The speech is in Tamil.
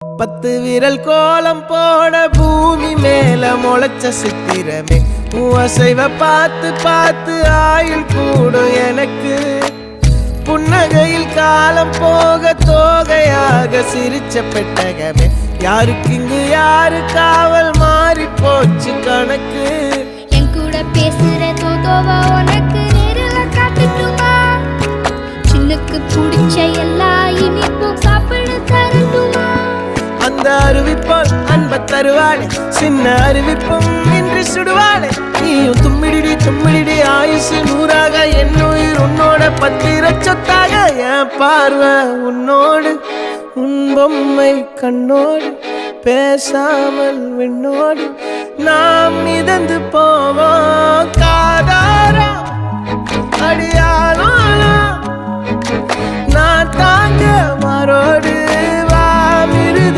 10 விரல் கோலம் போட பூமி மேல முளைச்ச சித்திரமே அசைவ பார்த்து பார்த்து ஆயுள் கூடும் எனக்கு புன்னகையில் காலம் போக தோகையாக சிரிச்ச பெட்டகமே யாருக்கு இங்கு யாரு காவல் மாறி போச்சு கணக்கு என் கூட பேசுற தோதோவா உனக்கு நேரில் காட்டுட்டுமா சின்னுக்கு பிடிச்ச எல்லா இனிப்பும் சாப்பிட தரட்டுமா அந்த அறிவிப்பால் அன்ப தருவாளே சின்ன அறிவிப்பும் இன்று சுடுவாளே நீயும் தும்மிடி ஆயுசு 100ஆக என் உயிர் உன்னோட 10 சொத்தாக என் பார்வை உன்னோடு உன் பொம்மை கண்ணோடு பேசாமல் விண்ணோடு நாம் மிதந்து போவோம் காதாரா அடியா